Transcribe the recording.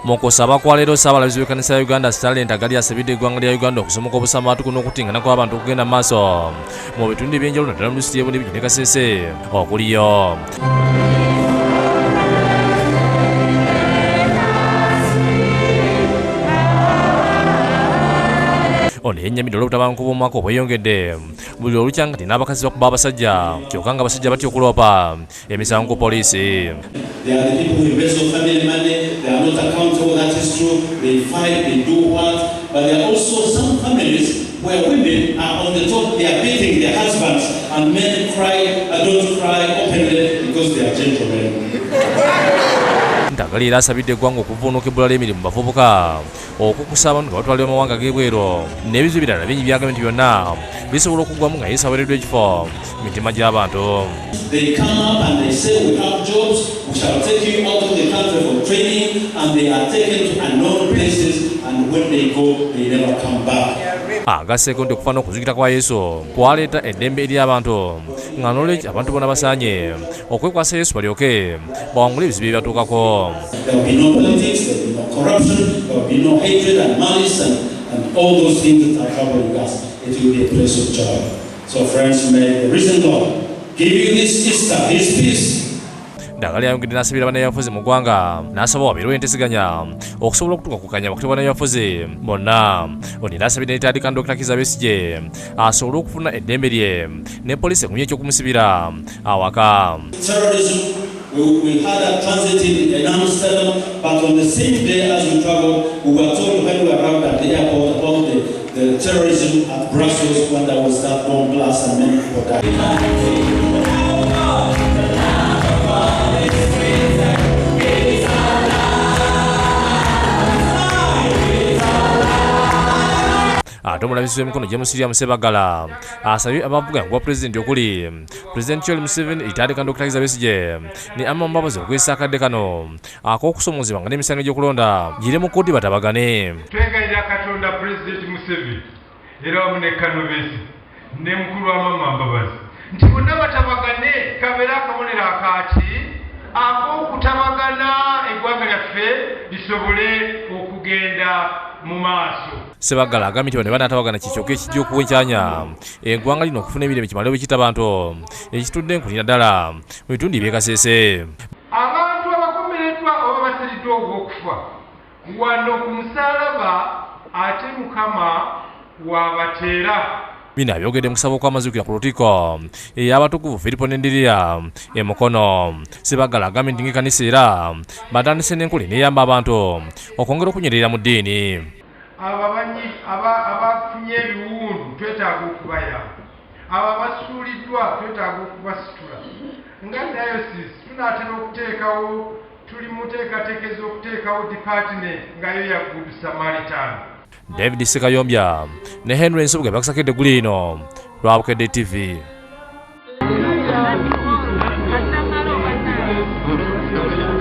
Okusaba kwa leero Ssaabalabirizi w'ekkanisa ya Uganda Ntagali asabidde eggwanga lya Uganda okusomoka obusamaatuku n'okutingana kw'abantu okugenda mu maaso mu bitundu eby'enjawulo naddala mu disitulikiti y'Ebunibigi ne Kasese okuliyo. Ono yennyamidde olw'obutabanguko bw'omwaka obweyongedde buli olukya nga n'abakazi bakuba abasajja kyokka nga abasajja batya okuloopa emisango ku poliisi. There are the people who invest of family money, they are not accountable, that is true, they fight, they do what, but there are also some families where women are on the top, they are beating their husbands, and men don't cry openly because they are gentlemen. Ntagali era asabidde eggwanga okuvvuunuka ebbula ly'emirimu bavubuka okukusaba nga batwalira mu mawanga g'ebweru n'ebizibu ebirala bingi byagambye nti byonna bisobola okuggwamu nga Yesu aweereddwa ekifo mu mitima gy'abantu. They come up and they say we have jobs, we shall take you out of the country for training, and they are taken to unknown places, and when they go they never come back. Agasseeko nti okufa n'okuzikira kwa Yesu kwaleeta eddembe eri abantu nga n'olwekyo abantu bonna basaanye okwekwasa Yesu balyoke bawangule ebizibu ebyatuukako. There will be no politics, there will be no corruption, there will be no hatred and malice and all those things that are troubling us. It will be a place of joy. So friends, may the risen God give you this Easter, His peace. Ntagali ayongedde n'asabira bannabyabufuzi mu ggwanga n'asaba wabeerewo enteeseganya okusobola okutuuka ku kanya wakati bannabyabufuzi bonna. Ono n'asabira n'etandika Dr. Kizza Besigye asobole okufuna eddembe lye ne poliisi ekumye ekyokumusibira awaka. We had a transit in Amsterdam, but on the same day as we traveled, we were told when we arrived at the airport about the terrorism at Brussels when there was that bomb blast and many people died. Ate omulabisi w'emikono James Ssaabalabirizi asabye abavuga nga pulezidenti okuli Pulezidenti Yoweri Museveni itandika Dr. Kizza Besigye ne Amama Mbabazi okwesa akadde kano ak'okusomoozebwa n'emisango gy'okulonda gire mu kkooti batabagane. Twegayirira Katonda Pulezidenti Museveni era wamu ne Kano Besigye ne mukulu wa Amama Mbabazi nti bonna batabagane kabeere akabonero akaaki ak'okutabagana eggwanga lyaffe lisobole okugenda mu maaso. Ssaabalabirizi agambye nti bano banaatabagana kikyokka ekijja okuwenkyanya eggwanga lino okufuna emirembe kimale bwe kita abantu ekitudde enkulira ddala mu bitundu eby'e Kasese. Abantu abakomereddwa oba basaliddwa ogw'okufa wano ku musaalaba ate Mukama waabateera. Bino abyogedde mu kusaba okw'amazuukira ku lutikko ey'abatukuvu Filipo n'endirira e Mukono. Ssaabalabirizi agambye nti ng'ekkanisa era batandise n'enkola eneeyamba abantu okwongera okunywerera mu ddiini. Abafunye ebiwundu twetaaga okubayamba, abo abasuuliddwa twetaaga okubasitula. Nga dayosisi tunaatera okuteekawo, tuli mu teekateekeza okuteekawo department nga yo ya Good Samaritan. David Sekayombya ne Henry Nsubuga bakusakedde guli ino lwa Bukedde TV.